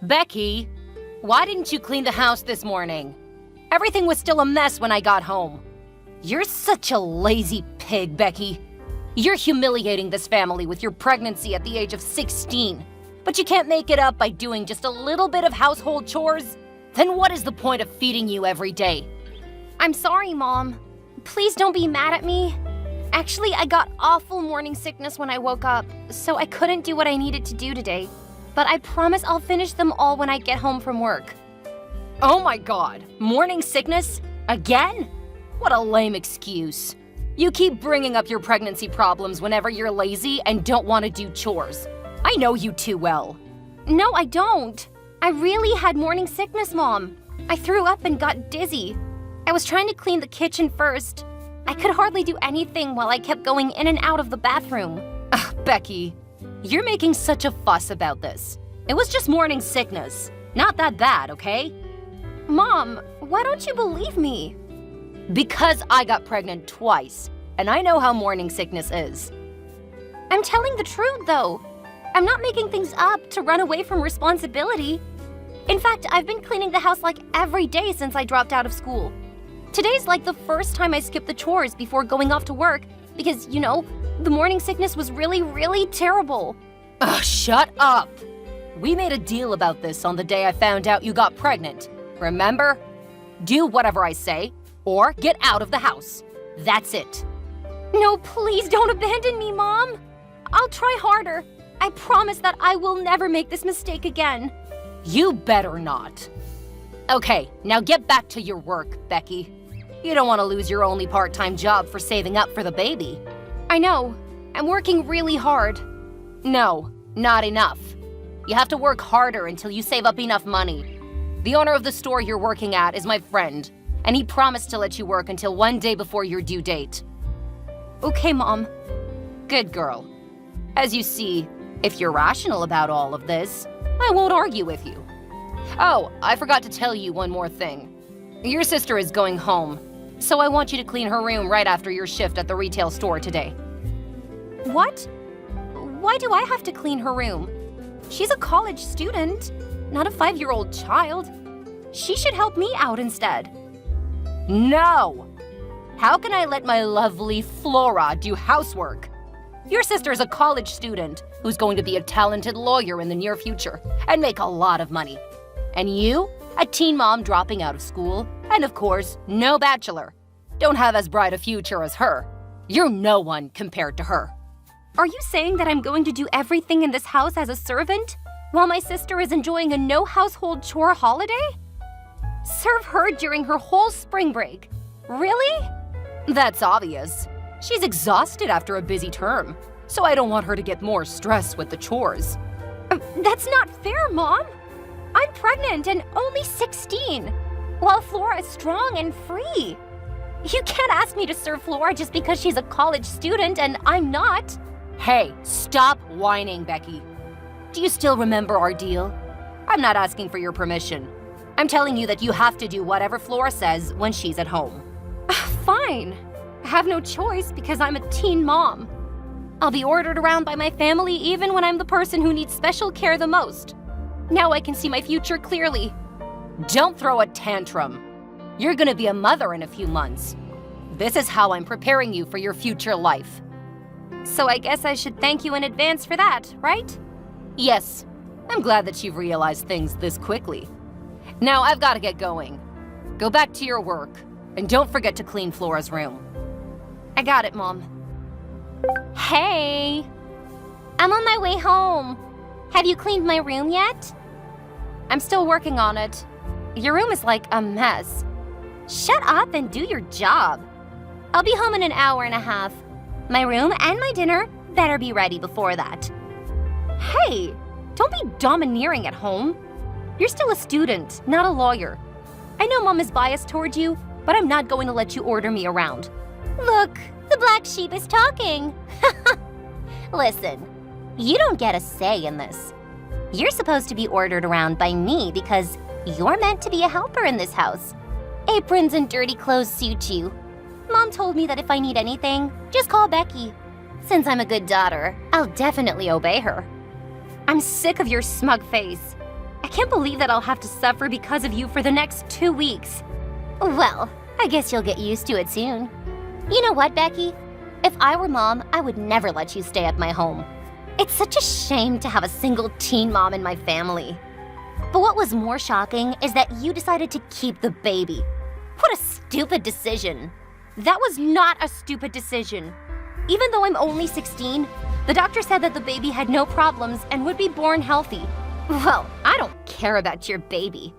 Becky, why didn't you clean the house this morning? Everything was still a mess when I got home. You're such a lazy pig, Becky. You're humiliating this family with your pregnancy at the age of 16. But you can't make it up by doing just a little bit of household chores? Then what is the point of feeding you every day? I'm sorry, Mom. Please don't be mad at me. Actually, I got awful morning sickness when I woke up, so I couldn't do what I needed to do today. But I promise I'll finish them all when I get home from work. Oh my God, morning sickness? Again? What a lame excuse. You keep bringing up your pregnancy problems whenever you're lazy and don't want to do chores. I know you too well. No, I don't. I really had morning sickness, Mom. I threw up and got dizzy. I was trying to clean the kitchen first. I could hardly do anything while I kept going in and out of the bathroom. Ugh, Becky, you're making such a fuss about this. It was just morning sickness. Not that bad, okay? Mom, why don't you believe me? Because I got pregnant twice, and I know how morning sickness is. I'm telling the truth, though. I'm not making things up to run away from responsibility. In fact, I've been cleaning the house like every day since I dropped out of school. Today's like the first time I skipped the chores before going off to work because, the morning sickness was really, really terrible. Ugh, shut up! We made a deal about this on the day I found out you got pregnant. Remember? Do whatever I say, or get out of the house. That's it. No, please don't abandon me, Mom. I'll try harder. I promise that I will never make this mistake again. You better not. Okay, now get back to your work, Becky. You don't want to lose your only part-time job for saving up for the baby. I know. I'm working really hard. No, not enough. You have to work harder until you save up enough money. The owner of the store you're working at is my friend, and he promised to let you work until one day before your due date. Okay, Mom. Good girl. As you see, if you're rational about all of this, I won't argue with you. Oh, I forgot to tell you one more thing. Your sister is going home, so I want you to clean her room right after your shift at the retail store today. What? Why do I have to clean her room? She's a college student, not a 5-year-old child. She should help me out instead. No! How can I let my lovely Flora do housework? Your sister's a college student who's going to be a talented lawyer in the near future and make a lot of money. And you, a teen mom dropping out of school, and of course, no bachelor. Don't have as bright a future as her. You're no one compared to her. Are you saying that I'm going to do everything in this house as a servant, while my sister is enjoying a no-household chore holiday? Serve her during her whole spring break. Really? That's obvious. She's exhausted after a busy term, so I don't want her to get more stress with the chores. That's not fair, Mom. I'm pregnant and only 16, while Flora is strong and free. You can't ask me to serve Flora just because she's a college student and I'm not. Hey, stop whining, Becky. Do you still remember our deal? I'm not asking for your permission. I'm telling you that you have to do whatever Flora says when she's at home. Fine. I have no choice because I'm a teen mom. I'll be ordered around by my family even when I'm the person who needs special care the most. Now I can see my future clearly. Don't throw a tantrum. You're gonna be a mother in a few months. This is how I'm preparing you for your future life. So I guess I should thank you in advance for that, right? Yes. I'm glad that you've realized things this quickly. Now I've got to get going. Go back to your work, and don't forget to clean Flora's room. I got it, Mom. Hey! I'm on my way home. Have you cleaned my room yet? I'm still working on it. Your room is like a mess. Shut up and do your job. I'll be home in an hour and a half. My room and my dinner better be ready before that. Hey, don't be domineering at home. You're still a student, not a lawyer. I know Mom is biased toward you, but I'm not going to let you order me around. Look, the black sheep is talking. Listen, you don't get a say in this. You're supposed to be ordered around by me because you're meant to be a helper in this house. Aprons and dirty clothes suit you. Mom told me that if I need anything, just call Becky. Since I'm a good daughter, I'll definitely obey her. I'm sick of your smug face. I can't believe that I'll have to suffer because of you for the next 2 weeks. Well, I guess you'll get used to it soon. You know what, Becky? If I were mom, I would never let you stay at my home. It's such a shame to have a single teen mom in my family. But what was more shocking is that you decided to keep the baby. What a stupid decision. That was not a stupid decision. Even though I'm only 16, the doctor said that the baby had no problems and would be born healthy. Well, I don't care about your baby.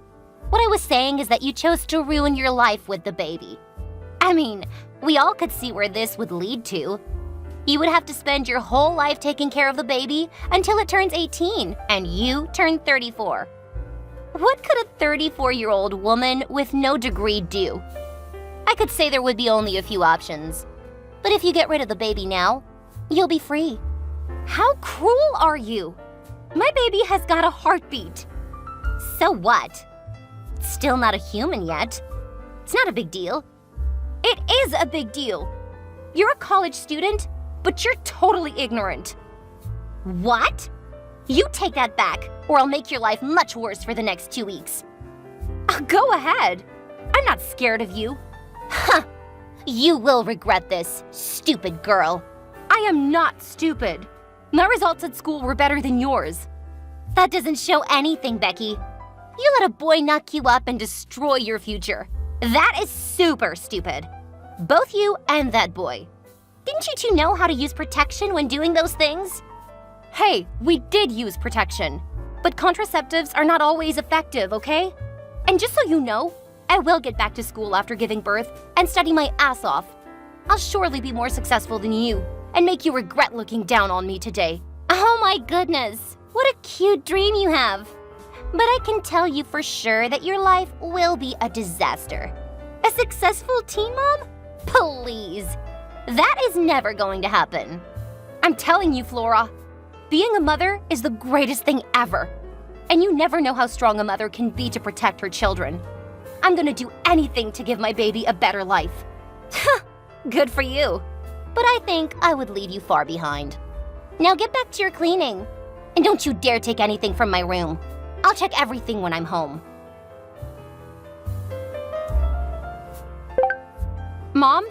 What I was saying is that you chose to ruin your life with the baby. I mean, we all could see where this would lead to. You would have to spend your whole life taking care of the baby until it turns 18 and you turn 34. What could a 34-year-old woman with no degree do? I could say there would be only a few options. But if you get rid of the baby now, you'll be free. How cruel are you? My baby has got a heartbeat. So what? It's still not a human yet. It's not a big deal. It is a big deal. You're a college student, but you're totally ignorant. What? You take that back, or I'll make your life much worse for the next 2 weeks. Go ahead. I'm not scared of you. Huh. You will regret this, stupid girl. I am not stupid. My results at school were better than yours. That doesn't show anything, Becky. You let a boy knock you up and destroy your future. That is super stupid. Both you and that boy. Didn't you two know how to use protection when doing those things? Hey, we did use protection. But contraceptives are not always effective, okay? And just so you know, I will get back to school after giving birth and study my ass off. I'll surely be more successful than you and make you regret looking down on me today. Oh my goodness, what a cute dream you have. But I can tell you for sure that your life will be a disaster. A successful teen mom? Please. That is never going to happen. I'm telling you, Flora, being a mother is the greatest thing ever. And you never know how strong a mother can be to protect her children. I'm gonna do anything to give my baby a better life. Good for you. But I think I would leave you far behind. Now get back to your cleaning. And don't you dare take anything from my room. I'll check everything when I'm home. Mom,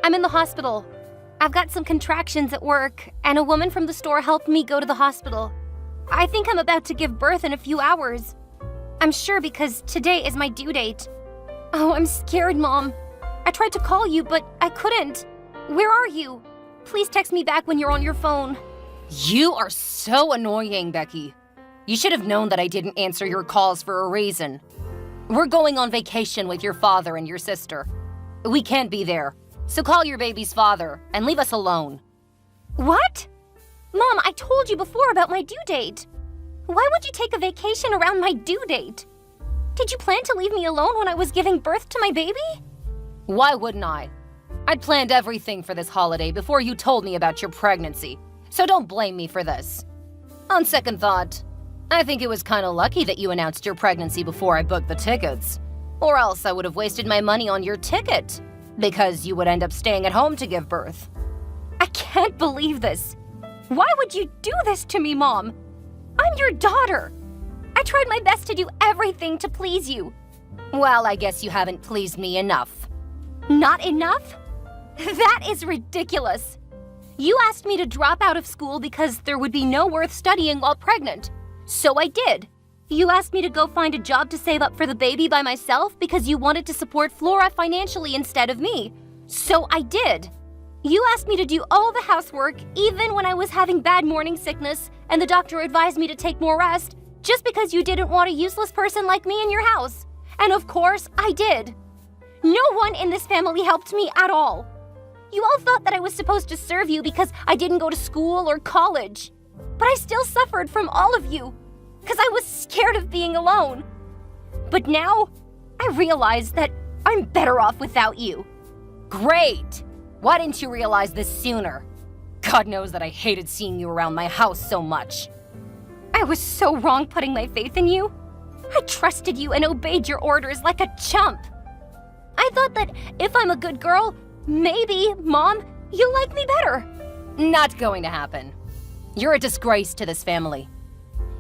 I'm in the hospital. I've got some contractions at work, and a woman from the store helped me go to the hospital. I think I'm about to give birth in a few hours. I'm sure because today is my due date. Oh, I'm scared, Mom. I tried to call you, but I couldn't. Where are you? Please text me back when you're on your phone. You are so annoying, Becky. You should have known that I didn't answer your calls for a reason. We're going on vacation with your father and your sister. We can't be there, so call your baby's father and leave us alone. What? Mom, I told you before about my due date. Why would you take a vacation around my due date? Did you plan to leave me alone when I was giving birth to my baby? Why wouldn't I? I'd planned everything for this holiday before you told me about your pregnancy, so don't blame me for this. On second thought, I think it was kind of lucky that you announced your pregnancy before I booked the tickets. Or else I would have wasted my money on your ticket, because you would end up staying at home to give birth. I can't believe this. Why would you do this to me, Mom? I'm your daughter. I tried my best to do everything to please you. Well, I guess you haven't pleased me enough. Not enough? That is ridiculous. You asked me to drop out of school because there would be no worth studying while pregnant. So I did. You asked me to go find a job to save up for the baby by myself because you wanted to support Flora financially instead of me. So I did. You asked me to do all the housework even when I was having bad morning sickness and the doctor advised me to take more rest just because you didn't want a useless person like me in your house. And of course, I did. No one in this family helped me at all. You all thought that I was supposed to serve you because I didn't go to school or college. But I still suffered from all of you because I was scared of being alone. But now, I realize that I'm better off without you. Great! Why didn't you realize this sooner? God knows that I hated seeing you around my house so much. I was so wrong putting my faith in you. I trusted you and obeyed your orders like a chump. I thought that if I'm a good girl, maybe, Mom, you'll like me better. Not going to happen. You're a disgrace to this family.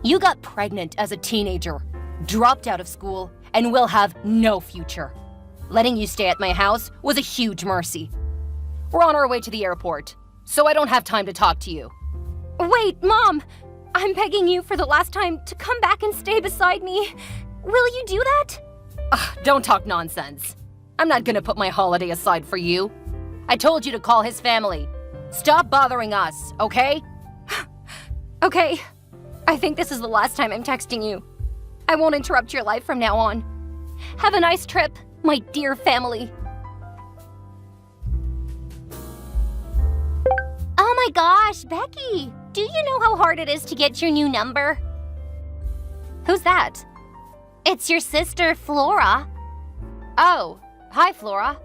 You got pregnant as a teenager, dropped out of school, and will have no future. Letting you stay at my house was a huge mercy. We're on our way to the airport, so I don't have time to talk to you. Wait, Mom! I'm begging you for the last time to come back and stay beside me. Will you do that? Don't talk nonsense. I'm not gonna put my holiday aside for you. I told you to call his family. Stop bothering us, okay? Okay. I think this is the last time I'm texting you. I won't interrupt your life from now on. Have a nice trip, my dear family. Oh my gosh, Becky! Do you know how hard it is to get your new number? Who's that? It's your sister, Flora. Oh, hi, Flora.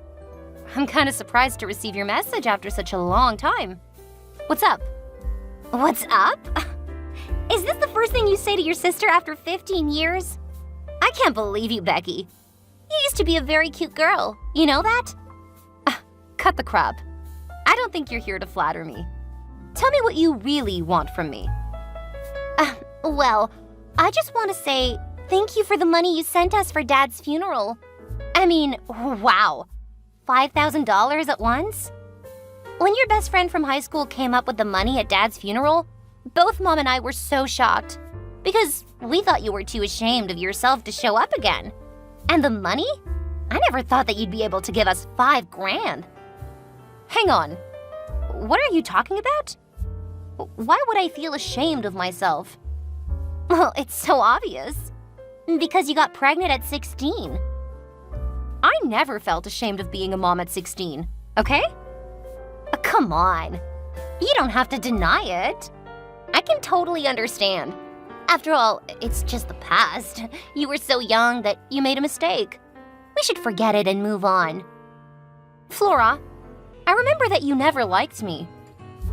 I'm kind of surprised to receive your message after such a long time. What's up? What's up? Is this the first thing you say to your sister after 15 years? I can't believe you, Becky. You used to be a very cute girl. You know that? Cut the crap. I don't think you're here to flatter me. Tell me what you really want from me. Well, I just want to say thank you for the money you sent us for Dad's funeral. I mean, wow. $5,000 at once? When your best friend from high school came up with the money at Dad's funeral, both Mom and I were so shocked. Because we thought you were too ashamed of yourself to show up again. And the money? I never thought that you'd be able to give us $5,000. Hang on. What are you talking about? Why would I feel ashamed of myself? Well, it's so obvious. Because you got pregnant at 16. I never felt ashamed of being a mom at 16, okay? Come on. You don't have to deny it. I can totally understand. After all, it's just the past. You were so young that you made a mistake. We should forget it and move on. Flora, I remember that you never liked me.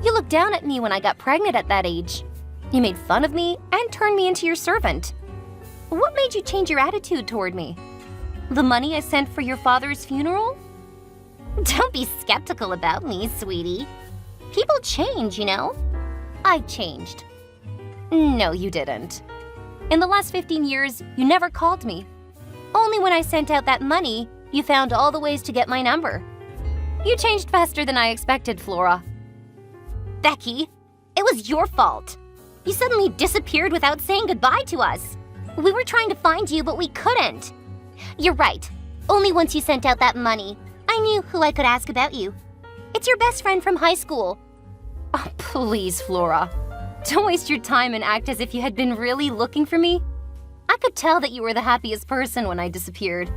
You looked down at me when I got pregnant at that age. You made fun of me and turned me into your servant. What made you change your attitude toward me? The money I sent for your father's funeral? Don't be skeptical about me, sweetie. People change, you know. I changed. No, you didn't. In the last 15 years, you never called me. Only when I sent out that money, you found all the ways to get my number. You changed faster than I expected, Flora. Becky, it was your fault. You suddenly disappeared without saying goodbye to us. We were trying to find you, but we couldn't. You're right. Only once you sent out that money, I knew who I could ask about you. It's your best friend from high school. Oh, please, Flora. Don't waste your time and act as if you had been really looking for me. I could tell that you were the happiest person when I disappeared.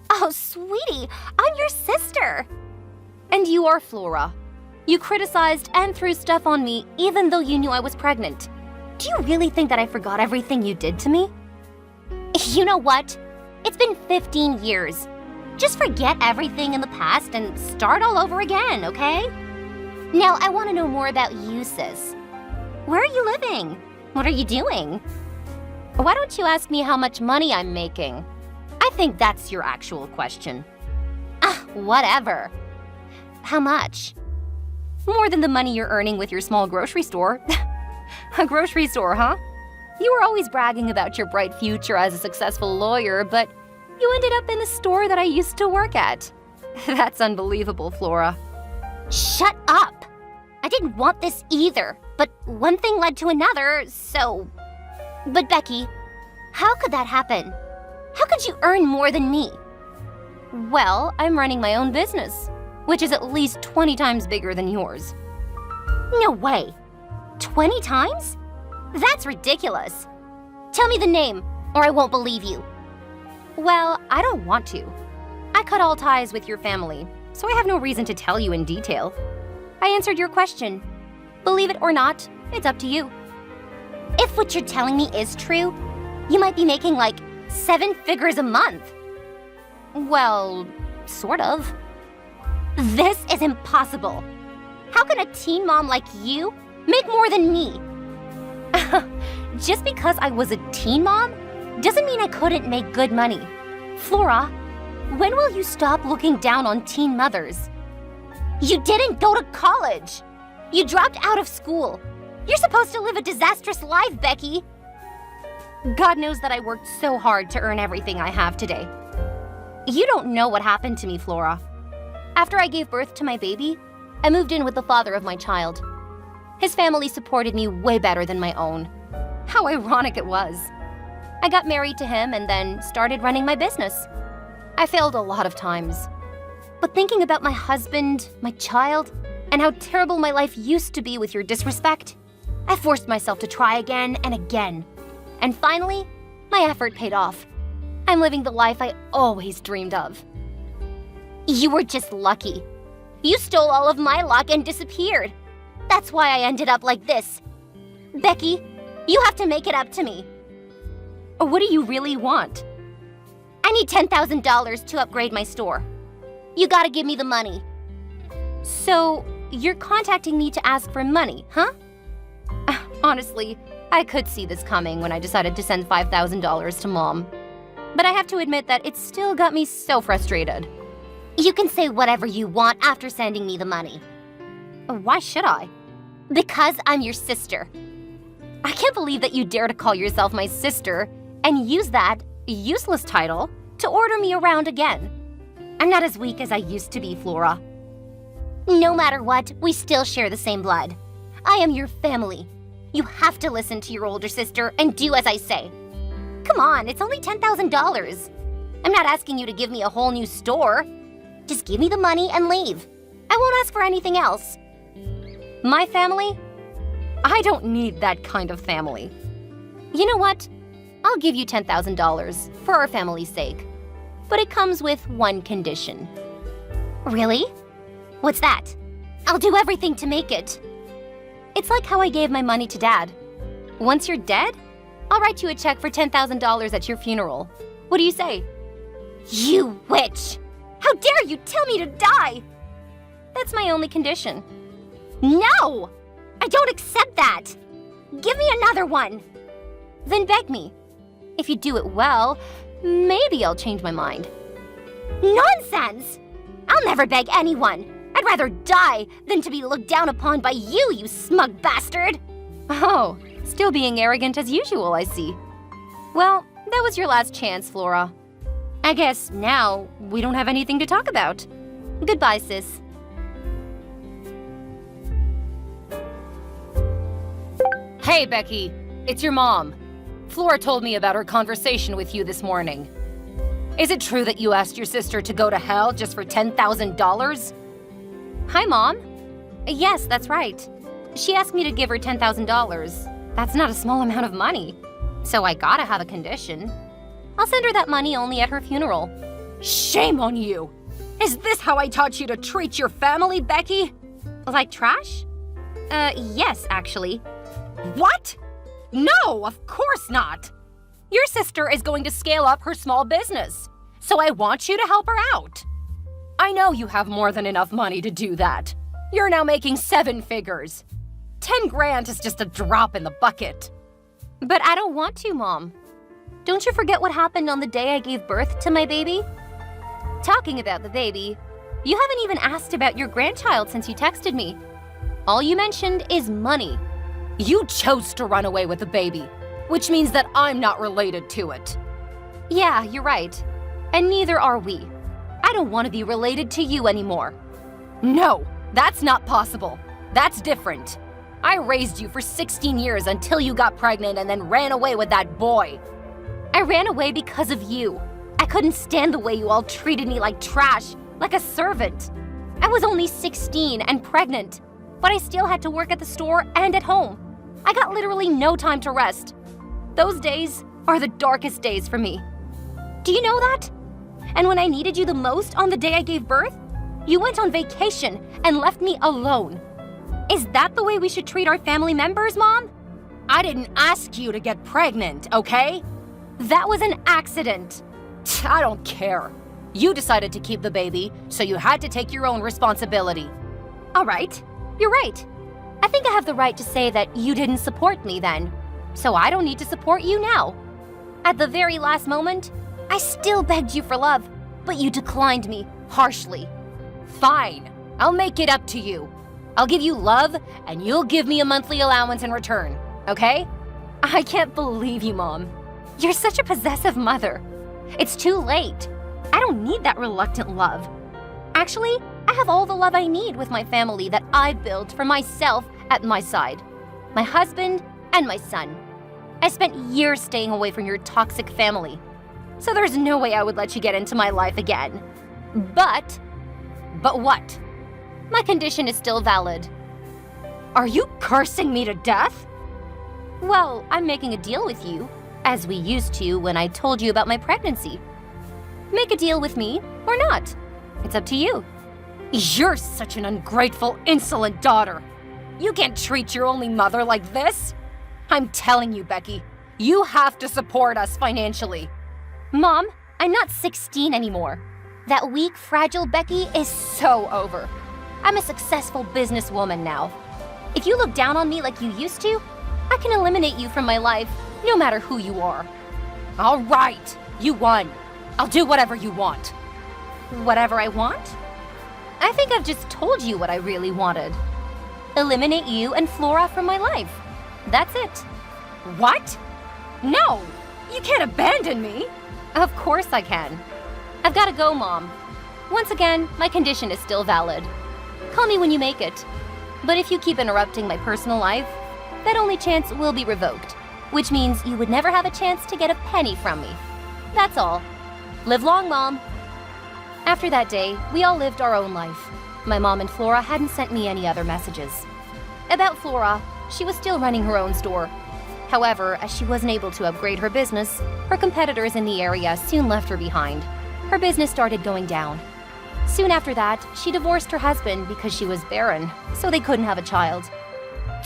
Oh, sweetie, I'm your sister. And you are Flora. You criticized and threw stuff on me even though you knew I was pregnant. Do you really think that I forgot everything you did to me? You know what? It's been 15 years. Just forget everything in the past and start all over again, okay? Now, I want to know more about you, sis. Where are you living? What are you doing? Why don't you ask me how much money I'm making? I think that's your actual question. Whatever. How much? More than the money you're earning with your small grocery store. A grocery store, huh? You were always bragging about your bright future as a successful lawyer, but you ended up in the store that I used to work at. That's unbelievable, Flora. Shut up! I didn't want this either, but one thing led to another, so... But Becky, how could that happen? How could you earn more than me? Well, I'm running my own business, which is at least 20 times bigger than yours. No way. 20 times? That's ridiculous. Tell me the name, or I won't believe you. Well, I don't want to. I cut all ties with your family, so I have no reason to tell you in detail. I answered your question. Believe it or not, it's up to you. If what you're telling me is true, you might be making like 7 figures a month. Well, sort of. This is impossible. How can a teen mom like you make more than me? Just because I was a teen mom doesn't mean I couldn't make good money. Flora, when will you stop looking down on teen mothers? You didn't go to college. You dropped out of school. You're supposed to live a disastrous life, Becky. God knows that I worked so hard to earn everything I have today. You don't know what happened to me, Flora. After I gave birth to my baby, I moved in with the father of my child. His family supported me way better than my own. How ironic it was. I got married to him and then started running my business. I failed a lot of times. But thinking about my husband, my child, and how terrible my life used to be with your disrespect, I forced myself to try again and again. And finally, my effort paid off. I'm living the life I always dreamed of. You were just lucky. You stole all of my luck and disappeared. That's why I ended up like this. Becky, you have to make it up to me. What do you really want? I need $10,000 to upgrade my store. You gotta give me the money. So, you're contacting me to ask for money, huh? Honestly, I could see this coming when I decided to send $5,000 to Mom. But I have to admit that it still got me so frustrated. You can say whatever you want after sending me the money. Why should I? Because I'm your sister. I can't believe that you dare to call yourself my sister and use that useless title to order me around again. I'm not as weak as I used to be, Flora. No matter what, we still share the same blood. I am your family. You have to listen to your older sister and do as I say. Come on, it's only $10,000. I'm not asking you to give me a whole new store. Just give me the money and leave. I won't ask for anything else. My family? I don't need that kind of family. You know what? I'll give you $10,000 for our family's sake. But it comes with one condition. Really? What's that? I'll do everything to make it. It's like how I gave my money to Dad. Once you're dead, I'll write you a check for $10,000 at your funeral. What do you say? You witch! How dare you tell me to die? That's my only condition. No! I don't accept that! Give me another one! Then beg me. If you do it well, maybe I'll change my mind. Nonsense! I'll never beg anyone. I'd rather die than to be looked down upon by you, you smug bastard! Oh, still being arrogant as usual, I see. Well, that was your last chance, Flora. I guess now we don't have anything to talk about. Goodbye, sis. Hey, Becky. It's your mom. Flora told me about her conversation with you this morning. Is it true that you asked your sister to go to hell just for $10,000? Hi, Mom. Yes, that's right. She asked me to give her $10,000. That's not a small amount of money. So I gotta have a condition. I'll send her that money only at her funeral. Shame on you! Is this how I taught you to treat your family, Becky? Like trash? Yes, actually. What? No, of course not! Your sister is going to scale up her small business, so I want you to help her out. I know you have more than enough money to do that. You're now making 7 figures. 10 grand is just a drop in the bucket. But I don't want to, Mom. Don't you forget what happened on the day I gave birth to my baby? Talking about the baby, you haven't even asked about your grandchild since you texted me. All you mentioned is money. You chose to run away with the baby, which means that I'm not related to it. Yeah, you're right. And neither are we. I don't want to be related to you anymore. No, that's not possible. That's different. I raised you for 16 years until you got pregnant and then ran away with that boy. I ran away because of you. I couldn't stand the way you all treated me like trash, like a servant. I was only 16 and pregnant, but I still had to work at the store and at home. I got literally no time to rest. Those days are the darkest days for me. Do you know that? And when I needed you the most on the day I gave birth, you went on vacation and left me alone. Is that the way we should treat our family members, Mom? I didn't ask you to get pregnant, okay? That was an accident. I don't care. You decided to keep the baby, so you had to take your own responsibility. All right, you're right. I think I have the right to say that you didn't support me then, so I don't need to support you now. At the very last moment, I still begged you for love, but you declined me harshly. Fine, I'll make it up to you. I'll give you love, and you'll give me a monthly allowance in return, okay? I can't believe you, Mom. You're such a possessive mother. It's too late. I don't need that reluctant love. Actually, I have all the love I need with my family that I built for myself at my side. My husband and my son. I spent years staying away from your toxic family. So there's no way I would let you get into my life again. But what? My condition is still valid. Are you cursing me to death? Well, I'm making a deal with you, as we used to when I told you about my pregnancy. Make a deal with me or not. It's up to you. You're such an ungrateful, insolent daughter. You can't treat your only mother like this. I'm telling you, Becky, you have to support us financially. Mom, I'm not 16 anymore. That weak, fragile Becky is so over. I'm a successful businesswoman now. If you look down on me like you used to, I can eliminate you from my life, no matter who you are. All right, you won. I'll do whatever you want. Whatever I want? I think I've just told you what I really wanted. Eliminate you and Flora from my life. That's it. What? No, you can't abandon me. Of course I can. I've got to go, Mom. Once again, my condition is still valid. Call me when you make it. But if you keep interrupting my personal life, that only chance will be revoked, which means you would never have a chance to get a penny from me. That's all. Live long, Mom. After that day, we all lived our own life. My mom and Flora hadn't sent me any other messages. About Flora, she was still running her own store. However, as she wasn't able to upgrade her business, her competitors in the area soon left her behind. Her business started going down. Soon after that, she divorced her husband because she was barren, so they couldn't have a child.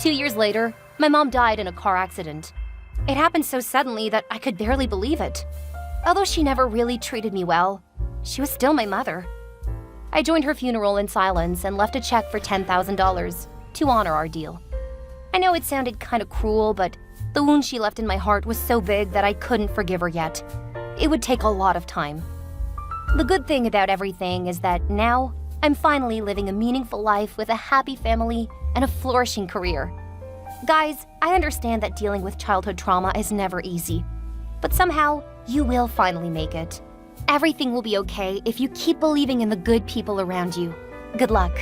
2 years later, my mom died in a car accident. It happened so suddenly that I could barely believe it. Although she never really treated me well, she was still my mother. I joined her funeral in silence and left a check for $10,000 to honor our deal. I know it sounded kind of cruel, but the wound she left in my heart was so big that I couldn't forgive her yet. It would take a lot of time. The good thing about everything is that now I'm finally living a meaningful life with a happy family and a flourishing career. Guys, I understand that dealing with childhood trauma is never easy, but somehow you will finally make it. Everything will be okay if you keep believing in the good people around you. Good luck.